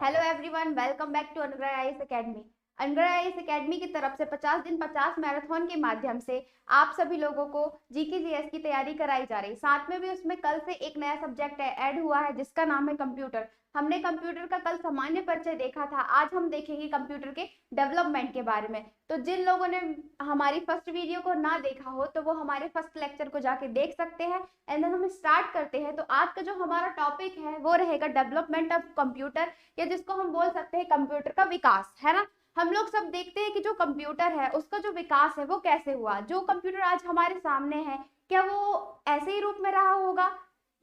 Hello everyone, welcome back to Anugrah IAS academy. Anugrah IAS academy की तरफ से 50 दिन 50 मैराथन के माध्यम से आप सभी लोगों को जीके जीएस की तैयारी कराई जा रही। साथ में भी उसमें कल से एक नया सब्जेक्ट ऐड हुआ है जिसका नाम है कंप्यूटर। हमने कंप्यूटर का कल सामान्य परिचय देखा था, आज हम देखेंगे कंप्यूटर के डेवलपमेंट के बारे में। तो जिन लोगों ने हमारी फर्स्ट वीडियो को ना देखा हो तो वो हमारे फर्स्ट लेक्चर को जाके देख सकते हैं। एंड देन हम स्टार्ट करते हैं। तो आज का जो हमारा टॉपिक है वो रहेगा डेवलपमेंट ऑफ कंप्यूटर, या जिसको हम बोल सकते हैं कंप्यूटर का विकास, है ना। हम लोग सब देखते हैं कि जो कंप्यूटर है उसका जो विकास है वो कैसे हुआ। जो कंप्यूटर आज हमारे सामने है, क्या वो ऐसे ही रूप में रहा होगा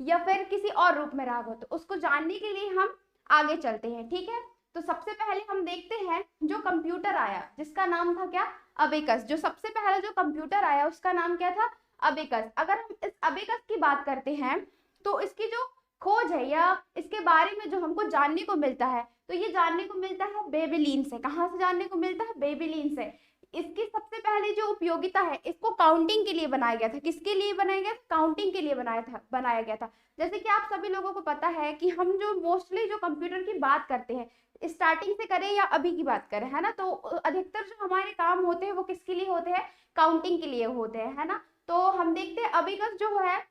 या फिर किसी और रूप में रहा होगा, तो उसको जानने के लिए हम आगे चलते हैं, ठीक है। तो सबसे पहले हम देखते हैं जो कंप्यूटर आया जिसका नाम था क्या, अबेकस। जो सबसे पहले जो कंप्यूटर आया उसका नाम क्या था, अबेकस। अगर हम इस अबेकस की बात करते हैं तो इसकी जो खोज है या इसके बारे में जो हमको जानने को मिलता है, तो ये जानने को मिलता है बेबीलीन से। कहाँ से जानने को मिलता है, बेबीलीन से। इसकी सबसे पहले जो उपयोगिता है, इसको काउंटिंग के लिए बनाया गया था। किसके लिए बनाया गया, काउंटिंग के लिए बनाया गया था। जैसे कि आप सभी लोगों को पता है कि हम जो मोस्टली जो कंप्यूटर की बात करते हैं, स्टार्टिंग से करें या अभी की बात करें, है ना, तो अधिकतर जो हमारे काम होते हैं वो किसके लिए होते हैं, काउंटिंग के लिए होते हैं, है ना। तो हम देखते हैं अबेकस जो है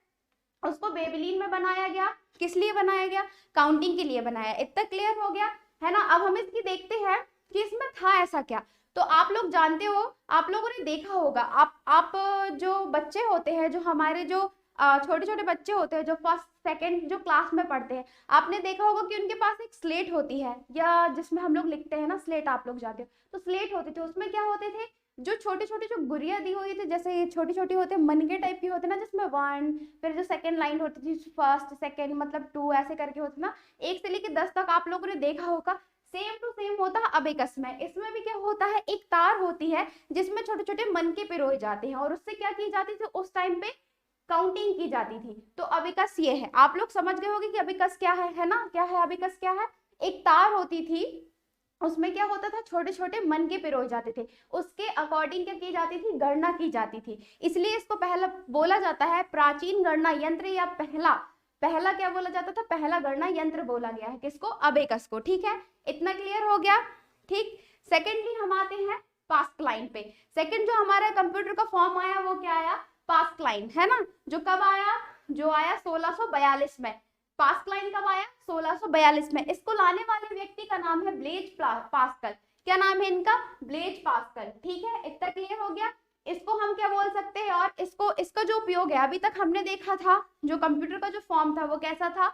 उसको बेबीलीन में बनाया गया। किस लिए बनाया गया, काउंटिंग के लिए बनाया। इतना क्लियर हो गया, है ना। अब हम इसकी देखते हैं कि इसमें था ऐसा क्या। तो आप लोग जानते हो, आप लोगों ने देखा होगा, आप जो बच्चे होते हैं, जो हमारे जो छोटे छोटे बच्चे होते हैं जो फर्स्ट सेकंड जो क्लास में पढ़ते हैं, आपने देखा होगा कि उनके पास एक स्लेट होती है, या जिसमें हम लोग लिखते हैं ना, स्लेट आप लोग जानते हो। तो स्लेट होती थी, उसमें क्या होते थे, जो छोटे छोटे जो गुड़िया दी हुई थी, जैसे ये छोटी छोटी होते हैं, मनके टाइप की होते ना, जिसमें वन, फिर जो सेकंड लाइन होती थी, फर्स्ट सेकंड मतलब टू, ऐसे करके होती ना, 1 से लेकर 10 तक आप लोगों ने देखा होगा। सेम टू सेम होता है अबेकस में। इसमें भी क्या होता है, एक तार होती है जिसमें छोटे छोटे मनके पिरोए जाते हैं, और उससे क्या की जाती थी, उस टाइम पे काउंटिंग की जाती थी। तो अबेकस ये है, आप लोग समझ गए होंगे कि अबेकस क्या है ना, क्या है अबेकस, क्या है, एक तार होती थी, उसमें क्या होता था, छोटे छोटे मन के पिरोए जाते थे, उसके अकॉर्डिंग क्या की जाती थी, गणना की जाती थी। इसलिए इसको पहला बोला जाता है प्राचीन गणना यंत्र, या पहला पहला क्या बोला जाता था, पहला गणना यंत्र बोला गया है किसको, अबेकस को, ठीक है। इतना क्लियर हो गया, ठीक। सेकेंडली हम आते हैं पास्कलाइन पे। सेकेंड जो हमारा कंप्यूटर का फॉर्म आया वो क्या आया, पास्कलाइन, है ना। जो कब आया, जो आया 1642 में। पास्कलाइन कब आया, 1642 में। इसको लाने वाले व्यक्ति का नाम है ब्लेज पास्कल। क्या नाम है इनका, ब्लेज पास्कल, ठीक है। इतना क्लियर हो गया। इसको हम क्या बोल सकते हैं, और इसको इसका जो उपयोग है, अभी तक हमने देखा था जो कंप्यूटर का जो फॉर्म था वो कैसा था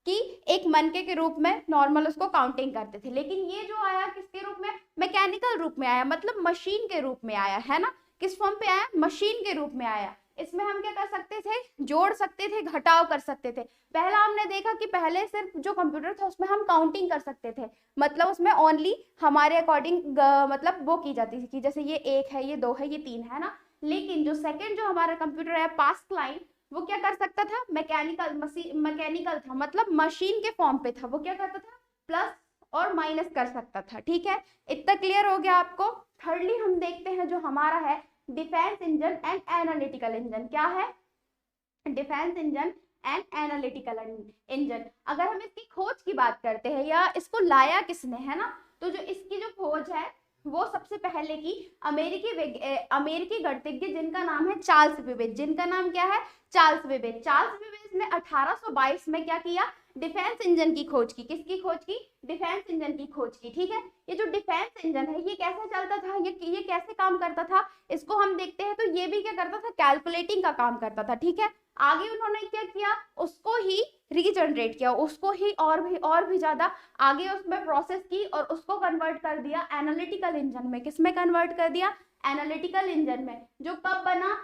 कि एक मनके के रूप में नॉर्मल उसको काउंटिंग करते थे। लेकिन ये जो आया किसके रूप में, मैकेनिकल रूप में आया, मतलब मशीन के रूप में आया, है ना। किस फॉर्म पे आया, मशीन के रूप में आया। इसमें हम क्या कर सकते थे, जोड़ सकते थे, घटाव कर सकते थे। पहला हमने देखा कि पहले सिर्फ जो कंप्यूटर था उसमें हम काउंटिंग कर सकते थे, मतलब उसमें ओनली हमारे अकॉर्डिंग मतलब वो की जाती थी कि जैसे ये 1 है, ये 2 है, ये 3 है ना। लेकिन जो सेकंड जो हमारा कंप्यूटर है पास्कलाइन, वो क्या कर सकता था, मैकेनिकल था, मतलब मशीन के फॉर्म पे था। वो क्या करता था, प्लस और माइनस कर सकता था, ठीक है। इतना क्लियर हो गया आपको। थर्डली हम देखते हैं जो हमारा है defence engine and analytical engine. क्या है, defence engine and analytical engine. अगर हम इसकी खोज की बात करते हैं या इसको लाया किसने, है ना, तो जो इसकी जो खोज है वो सबसे पहले की अमेरिकी गणितज्ञ जिनका नाम है चार्ल्स बेबेज। जिनका नाम क्या है, चार्ल्स बेबेज। चार्ल्स बेबेज ने 1822 में क्या किया, डिफेंस इंजन की खोज की। किसकी खोज की, डिफेंस इंजन की खोज की, ठीक है। ये जो डिफेंस इंजन है ये कैसे चलता था, ये कैसे काम करता था, इसको हम देखते हैं। तो ये भी क्या करता था, कैलकुलेटिंग का काम करता था, ठीक है। आगे उन्होंने क्या किया, उसको ही रीजनरेट किया, उसको ही और भी ज्यादा आगे उसमें प्रोसेस की, और उसको कन्वर्ट कर दिया एनालिटिकल इंजन में। किसमें कन्वर्ट कर दिया, एनालिटिकल इंजन में। जो कब बना,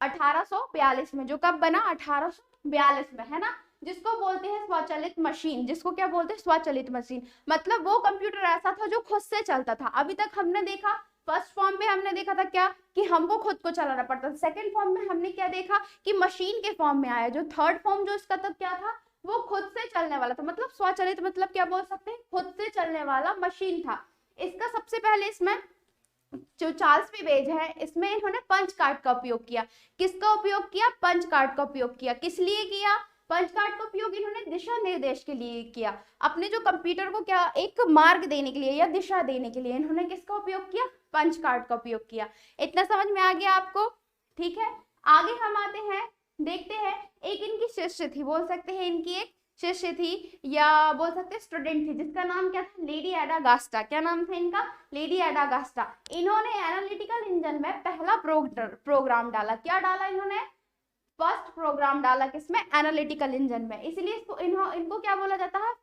1842 में। जो कब बना, 1842 में, है ना। जिसको बोलते हैं स्वचालित मशीन। जिसको क्या बोलते हैं, स्वचालित मशीन। मतलब वो कंप्यूटर ऐसा था जो खुद से चलता था। अभी तक हमने देखा, फर्स्ट फॉर्म में हमने देखा था क्या, कि हमको खुद को चलाना पड़ता था। सेकंड फॉर्म में हमने क्या देखा कि मशीन के फॉर्म में आया। जो थर्ड फॉर्म जो इसका तब क्या था, वो खुद से चलने वाला था, मतलब स्वचालित, मतलब क्या बोल सकते हैं, खुद से चलने वाला मशीन था। इसका सबसे पहले इसमें जो चार्ल्स बेबेज है, इसमें इन्होंने पंच कार्ड का उपयोग किया। किसका उपयोग किया, पंच कार्ड का उपयोग किया। किस लिए किया, पंच कार्ड का उपयोग इन्होंने दिशा निर्देश के लिए किया, अपने जो कंप्यूटर को क्या एक मार्ग देने के लिए या दिशा देने के लिए इन्होंने किसका उपयोग किया, पंच कार्ड का उपयोग किया। इतना समझ में आ गया आपको, ठीक है। आगे हम आते हैं, देखते हैं, एक इनकी शिष्य थी, बोल सकते हैं इनकी एक शिष्य थी या बोल सकते हैं स्टूडेंट थी, जिसका नाम क्या था, लेडी एडागास्टा। क्या नाम था इनका, लेडी एडागास्टा। इन्होंने एनालिटिकल इंजन में पहला प्रोग्राम डाला। क्या डाला इन्होंने, फर्स्ट प्रोग्राम डाला, किसमें, एनालिटिकल इंजन में। इसलिए इसको इनको क्या बोला जाता है,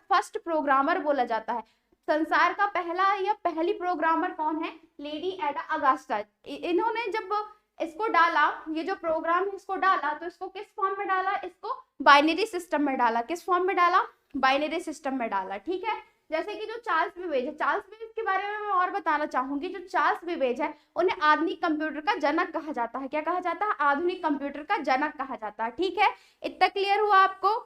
फर्स्ट प्रोग्रामर बोला जाता है। संसार का पहला या पहली प्रोग्रामर कौन है, लेडी एडा अगास्टा। इन्होंने जब इसको डाला, ये जो प्रोग्राम है इसको डाला, तो इसको किस फॉर्म में डाला, इसको बाइनरी सिस्टम में डाला। किस फॉर्म में डाला, बाइनरी सिस्टम में डाला, ठीक है। जैसे कि जो चार्ल्स बेबेज है, चार्ल्स बेबेज के बारे में मैं और बताना चाहूंगी। जो चार्ल्स बेबेज है उन्हें आधुनिक कंप्यूटर का जनक कहा जाता है। क्या कहा जाता है, आधुनिक कंप्यूटर का जनक कहा जाता है, ठीक है। इतना क्लियर हुआ आपको,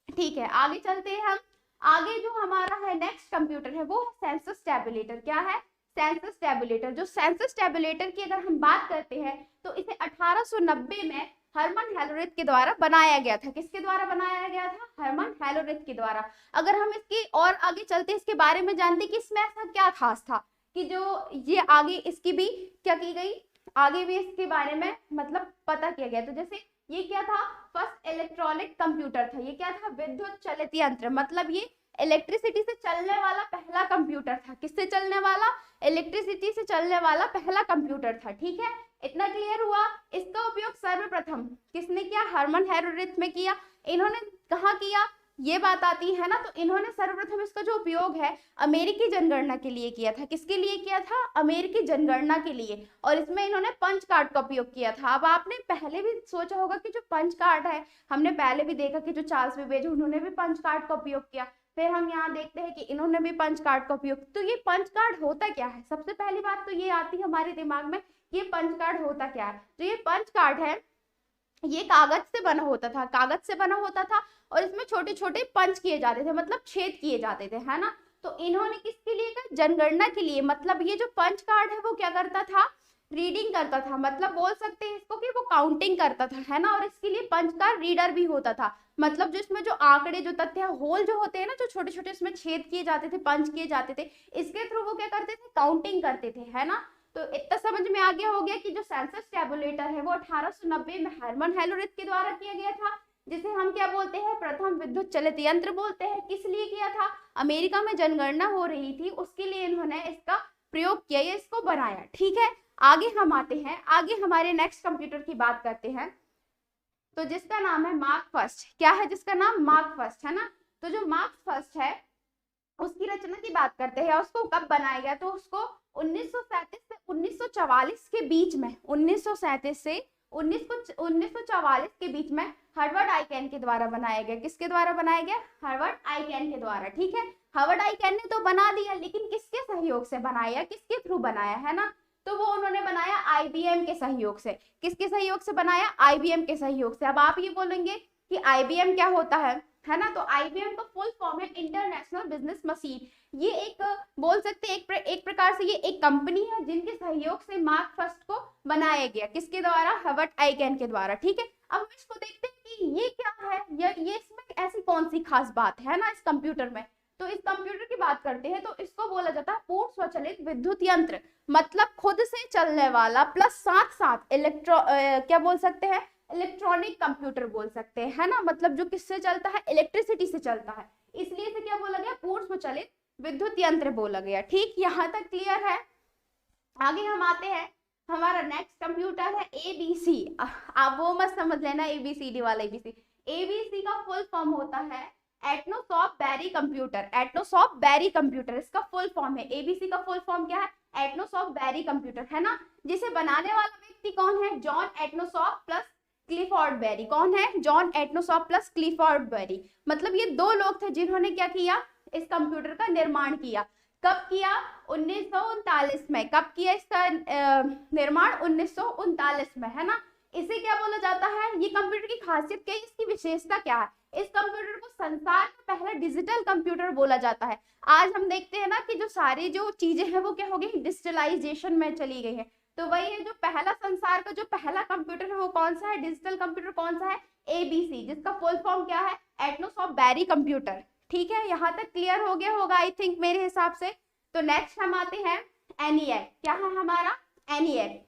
ठीक है। आगे चलते हैं हम, आगे जो हमारा है नेक्स्ट कंप्यूटर है वो है सेंसस टैबुलेटर। क्या है, सेंसस टैबुलेटर। जो सेंसस टैबुलेटर की अगर हम बात करते हैं तो इसे 1890 में हरमन हेलोरिथ के द्वारा बनाया गया था। किसके द्वारा बनाया गया था, हरमन हेलोरिथ के द्वारा। अगर हम इसकी और आगे चलते इसके बारे में जानते कि इसमें ऐसा क्या खास था कि जो ये आगे इसकी भी क्या की गई, आगे भी इसके बारे में मतलब पता किया गया। तो जैसे ये क्या था, फर्स्ट इलेक्ट्रॉनिक कंप्यूटर था। ये क्या था, विद्युत चलित यंत्र, मतलब ये इलेक्ट्रिसिटी से चलने वाला पहला कंप्यूटर था। किससे चलने वाला, इलेक्ट्रिसिटी से चलने वाला पहला कंप्यूटर था, ठीक है। इतना क्लियर हुआ। इसका उपयोग सर्वप्रथम किसने किया, हरमन हेलोरिथ में किया। इन्होंने कहाँ किया, ये बात आती है ना, तो इन्होंने सर्वप्रथम इसका जो उपयोग है अमेरिकी जनगणना के लिए किया था। किसके लिए किया था, अमेरिकी जनगणना के लिए। और इसमें इन्होंने पंच कार्ड का उपयोग किया था। अब आपने पहले भी सोचा होगा कि जो पंच कार्ड है, हमने पहले भी देखा कि जो चार्ल्स बेबेज उन्होंने भी पंच कार्ड का उपयोग किया। फिर हम यहाँ देखते हैं कि इन्होंने भी पंच कार्ड का उपयोग। तो ये पंच कार्ड होता क्या है, सबसे पहली बात तो ये आती है हमारे दिमाग में, ये पंच कार्ड होता क्या है। तो ये पंच कार्ड है, ये कागज से बना होता था, कागज से बना होता था और इसमें छोटे छोटे पंच किए जाते थे, मतलब छेद किए जाते थे, है ना। तो इन्होंने किसके लिए कहा, जनगणना के लिए। मतलब ये जो पंच कार्ड है वो क्या करता था, रीडिंग करता था, मतलब बोल सकते हैं इसको कि वो काउंटिंग करता था, है ना। और इसके लिए पंच कार्ड रीडर भी होता था, मतलब जो इसमें जो आंकड़े, जो तथ्य होल जो होते हैं ना, जो छोटे छोटे इसमें छेद किए जाते थे, पंच किए जाते थे, इसके थ्रू वो क्या करते थे, काउंटिंग करते थे, है ना। तो इतना समझ में आ गया हो गया कि जो सेंसस टैबुलेटर है वो 1890 में हरमन हेलोरिथ के द्वारा किया गया था, जिसे हम क्या बोलते हैं, प्रथम विद्युत चलित यंत्र बोलते हैं। किस लिए किया था, अमेरिका में जनगणना हो रही थी, उसके लिए इन्होंने इसका प्रयोग किया, इसको बनाया, ठीक है। आगे हम आते हैं, आगे हमारे नेक्स्ट कंप्यूटर की बात करते हैं, तो जिसका नाम है मार्क फर्स्ट। क्या है, जिसका नाम मार्क फर्स्ट, है ना। तो जो मार्क फर्स्ट है उसकी रचना की बात करते हैं, उसको कब बनाया गया, तो उसको 1937 से 1944 के बीच में, 1937 से 1944 के बीच में हार्वर्ड आइकेन के द्वारा बनाया गया। किसके द्वारा बनाया गया, हार्वर्ड आइकेन के द्वारा, ठीक है। हार्वर्ड आइकेन ने तो बना दिया, लेकिन किसके सहयोग से बनाया, किसके थ्रू बनाया, है ना। तो वो उन्होंने बनाया आईबीएम के सहयोग से। किसके सहयोग से बनाया, आईबीएम के सहयोग से। अब आप ये बोलेंगे कि आईबीएम क्या होता है ना। तो आईबीएम का फुल फॉर्म है इंटरनेशनल बिजनेस मशीन। ये एक बोल सकते हैं एक प्रकार से ये एक कंपनी है जिनके सहयोग से मार्क फर्स्ट को बनाया गया। किसके द्वारा, हार्वर्ड आइकेन के द्वारा, ठीक है। अब हम इसको देखते हैं कि ये क्या है, ये इसमें ऐसी कौन सी खास बात है ना इस कंप्यूटर में। तो इस कंप्यूटर की बात करते हैं तो इसको बोला जाता है पूर्ण स्वचालित विद्युत यंत्र, मतलब खुद से चलने वाला प्लस साथ साथ क्या बोल सकते हैं, इलेक्ट्रॉनिक कंप्यूटर बोल सकते हैं, है ना। मतलब जो किससे चलता है, इलेक्ट्रिसिटी से चलता है, इसलिए इसे क्या बोला गया, पूर्ण स्वचालित विद्युत यंत्र बोला गया, ठीक। यहाँ तक क्लियर है। आगे हम आते हैं, हमारा नेक्स्ट कंप्यूटर है एबीसी। आप वो मत समझ लेना एबीसीडी वाला एबीसी। एबीसी का फुल फॉर्म होता है एटनोसॉफ्ट बैरी कंप्यूटर। एटनोसॉफ्ट बैरी कंप्यूटर इसका फुल फॉर्म है। एबीसी का फुल फॉर्म क्या है, एटनोसॉफ्ट बैरी कंप्यूटर, है ना। जिसे बनाने वाला व्यक्ति कौन है, जॉन एटनोसॉफ्ट प्लस क्लिफोर्ड बैरी। कौन है, जॉन एटनोसॉफ्ट प्लस क्लिफोर्ड बैरी। मतलब ये दो लोग थे जिन्होंने क्या किया, इस कंप्यूटर का निर्माण किया। कब किया, 1939 में। कब किया इसका निर्माण, 1939 में, है ना। इसे क्या बोला जाता है, ये कंप्यूटर की खासियत क्या है, इसकी विशेषता क्या है। इस कंप्यूटर को संसार का पहला डिजिटल कंप्यूटर बोला जाता है। आज हम देखते हैं ना कि जो सारी जो चीजें हैं वो क्या हो गई, डिजिटलाइजेशन में चली गई है। तो वही है, जो पहला संसार का जो पहला कंप्यूटर है वो कौन सा है, डिजिटल कंप्यूटर कौन सा है, ABC, जिसका फुल फॉर्म क्या है, एटनोस ऑफ बैरी कंप्यूटर। ठीक है, यहाँ तक क्लियर हो गया होगा आई थिंक मेरे हिसाब से। तो नेक्स्ट हम आते हैं ENIAC। क्या है हमारा ENIAC?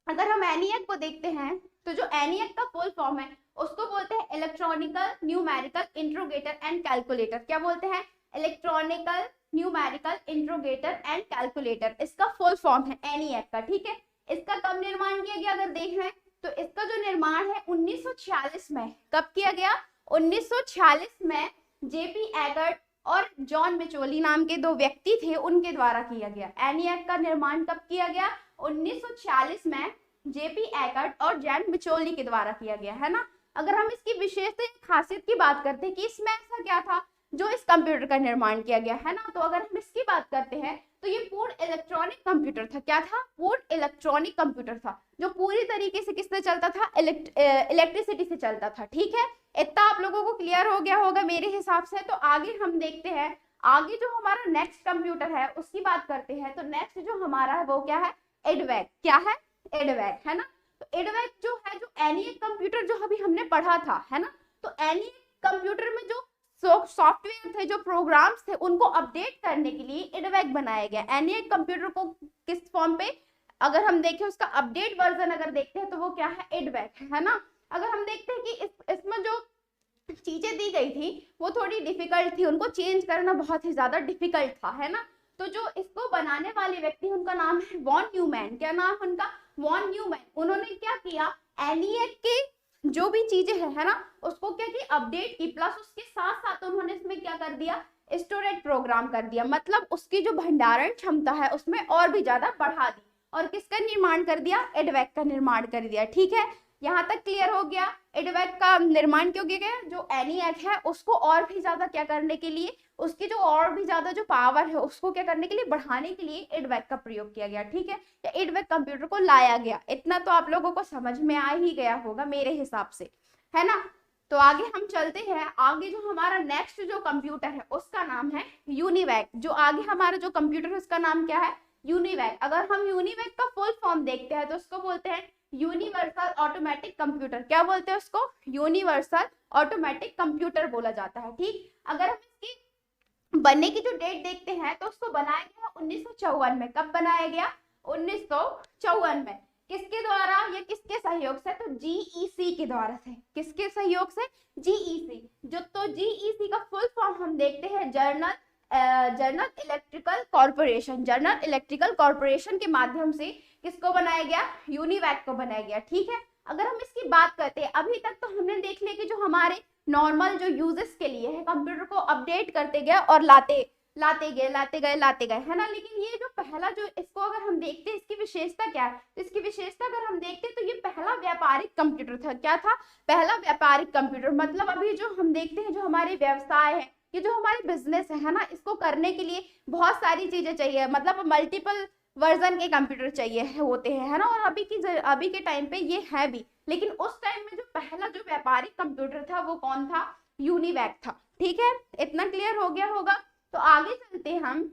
अगर हम ENIAC को देखते हैं तो जो ENIAC का फुल फॉर्म है उसको बोलते हैं इलेक्ट्रॉनिकल न्यूमेरिकल इंट्रोगेटर एंड कैलकुलेटर। क्या बोलते हैं? इलेक्ट्रॉनिकल न्यूमेरिकल इंट्रोगेटर एंड कैलकुलेटर, इसका फुल फॉर्म है ENIAC का। ठीक है, इसका कब निर्माण किया गया अगर देख रहे हैं तो इसका जो निर्माण है 1946 में। कब किया गया? 1946 में JP एगर्ट और जॉन मिचोली नाम के दो व्यक्ति थे, उनके द्वारा किया गया। ENIAC का निर्माण कब किया गया? 1946 में JP एगर्ट और जॉन मिचोली के द्वारा किया गया, है ना। अगर हम इसकी विशेषता खासियत की बात करते हैं कि इसमें ऐसा क्या था जो इस कंप्यूटर का निर्माण किया गया, है ना, तो अगर हम इसकी बात करते हैं तो ये पूर्ण इलेक्ट्रॉनिक कंप्यूटर था। क्या था? पूर्ण इलेक्ट्रॉनिक कंप्यूटर था, जो पूरी तरीके से किससे चलता था? इलेक्ट्रिसिटी से चलता था। ठीक है, इतना आप लोगों को क्लियर हो गया होगा मेरे हिसाब से। तो आगे हम देखते हैं, आगे जो हमारा नेक्स्ट कंप्यूटर है उसकी बात करते हैं। तो नेक्स्ट जो हमारा है वो क्या है? EDVAC। क्या है? EDVAC, है ना। तो EDVAC जो है, जो ENIAC कंप्यूटर जो अभी हमने पढ़ा था, है ना, तो ENIAC कंप्यूटर में जो सॉफ्टवेयर थे, जो प्रोग्राम्स थे, उनको अपडेट करने के लिए EDVAC बनाया गया। ENIAC कंप्यूटर को किस फॉर्म पे अगर हम देखें, उसका अपडेट वर्जन अगर देखते हैं तो वो क्या है? EDVAC, है ना। अगर हम देखते हैं कि इसमें जो चीजें दी गई थी वो थोड़ी डिफिकल्ट थी, उनको चेंज करना बहुत ही ज्यादा डिफिकल्ट था, है ना। तो जो इसको बनाने वाले व्यक्ति, उनका नाम है वॉन न्यूमैन। क्या नाम उनका? Von Neumann. उन्होंने क्या किया? ENIAC के जो भी चीजें है ना, उसको क्या की? अपडेट की, प्लस उसके साथ साथ उन्होंने इसमें क्या कर दिया? स्टोरेज प्रोग्राम कर दिया, मतलब उसकी जो भंडारण क्षमता है उसमें और भी ज्यादा बढ़ा दी। और किसका निर्माण कर दिया? EDVAC का निर्माण कर दिया। ठीक है, यहाँ तक क्लियर हो गया। EDVAC का निर्माण क्यों किया गया? जो ENIAC है उसको और भी ज्यादा क्या करने के लिए, उसकी जो और भी ज्यादा जो पावर है उसको क्या करने के लिए, बढ़ाने के लिए EDVAC का प्रयोग किया गया। ठीक है, या EDVAC कंप्यूटर को लाया गया। इतना तो आप लोगों को समझ में आ ही गया होगा मेरे हिसाब से, है ना। तो आगे हम चलते हैं। आगे जो हमारा नेक्स्ट जो कंप्यूटर है उसका नाम है UNIVAC। जो आगे हमारा जो कंप्यूटर है उसका नाम क्या है? UNIVAC। अगर हम UNIVAC का फुल फॉर्म देखते हैं तो उसको बोलते हैं यूनिवर्सल ऑटोमेटिक कंप्यूटर। क्या बोलते हैं उसको? यूनिवर्सल ऑटोमेटिक कंप्यूटर बोला जाता है। ठीक, अगर हम इसकी बनने की जो डेट देखते हैं तो उसको बनाया गया 1954 में। कब बनाया गया? 1954 में। किसके द्वारा या किसके सहयोग से? तो GEC के द्वारा से। किसके सहयोग से? GEC। जो तो GEC का फुल फॉर्म हम देखते हैं journal electrical corporation. Journal electrical corporation के माध्यम से किसको बनाया गया? UNIVAC को बनाया गया। ठीक है, अगर हम इसकी बात करते हैं, अभी तक तो हमने देख लिया कि जो हमारे नॉर्मल जो यूजेस के लिए है, कंप्यूटर को अपडेट करते गए और लाते गए, है ना। लेकिन ये जो पहला जो इसको अगर हम देखते हैं, इसकी विशेषता क्या है? इसकी विशेषता अगर हम देखते हैं तो ये पहला व्यापारिक कंप्यूटर था। क्या था? पहला व्यापारिक कंप्यूटर। मतलब अभी जो हम देखते हैं, जो हमारे व्यवसाय है, ये जो हमारे बिजनेस है ना, इसको करने के लिए बहुत सारी चीजें चाहिए, मतलब मल्टीपल वर्जन के कंप्यूटर चाहिए होते हैं, है ना। और अभी के टाइम पे ये है भी, लेकिन उस टाइम में जो पहला जो व्यापारिक कंप्यूटर था वो कौन था? UNIVAC था। ठीक है, इतना क्लियर हो गया होगा। तो आगे चलते हैं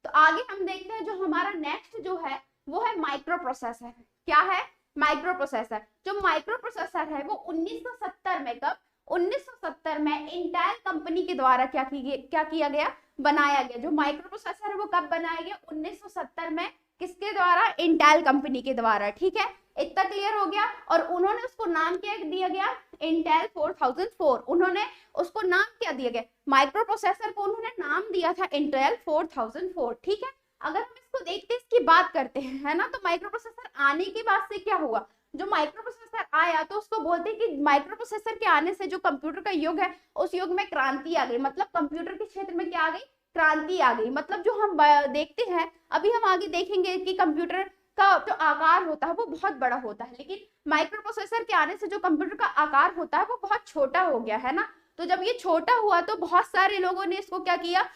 तो आगे हम देखते हैं जो हमारा नेक्स्ट जो है वो है माइक्रो प्रोसेसर। क्या है? Micro processor. जो माइक्रो प्रोसेसर है वो 1970 में, कब? 1970 में इंटेल कंपनी के द्वारा क्या किया गया? बनाया गया। जो माइक्रो प्रोसेसर है वो कब बनाया गया? 1970 में। किसके द्वारा? इंटेल कंपनी के द्वारा। ठीक है, इतना क्लियर हो गया। और उन्होंने उसको नाम क्या दिया गया? इंटेल 4004। उन्होंने उसको नाम क्या दिया गया? माइक्रो प्रोसेसर को उन्होंने नाम दिया था इंटेल 4004। ठीक है, अगर हम इसको देखते हैं, इसकी बात करते हैं, है ना, तो माइक्रो प्रोसेसर आने के बाद से क्या हुआ? जो माइक्रो प्रोसेसर आया तो उसको बोलते हैं कि माइक्रो प्रोसेसर के आने से जो कंप्यूटर का युग है उस युग में क्रांति आ गई। मतलब कंप्यूटर के क्षेत्र में क्या आ गई? क्रांति आ गई। मतलब जो हम देखते हैं, अभी हम आगे देखेंगे कि कंप्यूटर का जो आकार होता है वो बहुत बड़ा होता है, लेकिन माइक्रो प्रोसेसर के आने से जो कंप्यूटर का आकार होता है वो बहुत छोटा हो गया, है ना। तो जब ये छोटा हुआ तो बहुत सारे लोगों ने इसको क्या किया?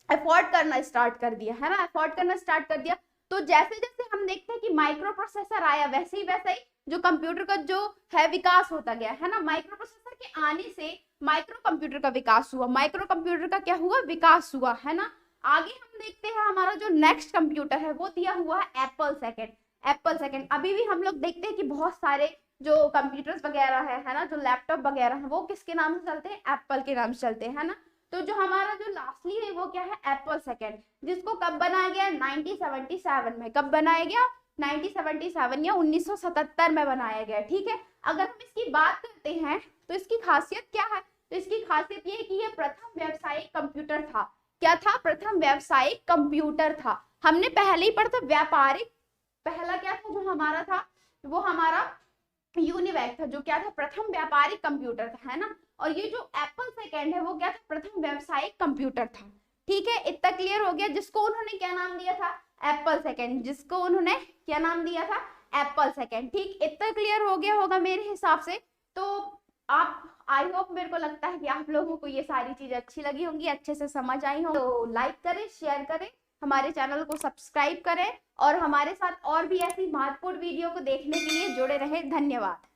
अफोर्ड करना स्टार्ट कर दिया, है ना, अफोर्ड करना स्टार्ट कर दिया। तो जैसे जैसे हम देखते हैं कि माइक्रो प्रोसेसर आया, वैसे ही जो कंप्यूटर का जो है विकास होता गया, है ना। माइक्रो प्रोसेसर के आने से माइक्रो कंप्यूटर का विकास हुआ, माइक्रो कंप्यूटर का क्या हुआ? विकास हुआ, है ना। आगे हम देखते हैं हमारा जो नेक्स्ट कंप्यूटर है वो दिया हुआ है एप्पल सेकंड। अभी भी हम लोग देखते हैं कि बहुत सारे जो कंप्यूटर्स वगैरह है ना, जो लैपटॉप वगैरह है, वो किसके नाम से चलते हैं? एप्पल के नाम से चलते हैं, है ना। तो जो हमारा जो लास्टली है वो क्या है? एप्पल सेकेंड, जिसको कब बनाया गया? 1977 में। कब बनाया गया? 1977 या 1977 में बनाया गया, ठीक है। अगर हम इसकी बात करते हैं तो इसकी खासियत क्या है? तो इसकी खासियत ये है कि ये प्रथम व्यावसायिक कंप्यूटर था। क्या था? प्रथम व्यावसायिक कंप्यूटर था। हमने पहले ही पढ़ा था व्यापारिक, पहला क्या था जो हमारा था? वो हमारा यूनिवैक था, जो क्या था? प्रथम व्यापारिक कंप्यूटर था, है ना। और ये जो एप्पल सेकेंड है वो क्या था? प्रथम व्यावसायिक कंप्यूटर था, ठीक है। इतना क्लियर हो गया। जिसको उन्होंने क्या नाम दिया था? Apple second. जिसको उन्होंने क्या नाम दिया था? एप्पल सेकेंड, ठीक। इतना क्लियर हो गया होगा मेरे हिसाब से। तो आप, आई होप, मेरे को लगता है कि आप लोगों को ये सारी चीजें अच्छी लगी होंगी, अच्छे से समझ आई हो। तो लाइक करें, शेयर करें, हमारे चैनल को सब्सक्राइब करें और हमारे साथ और भी ऐसी महत्वपूर्ण वीडियो को देखने के लिए जुड़े रहें। धन्यवाद।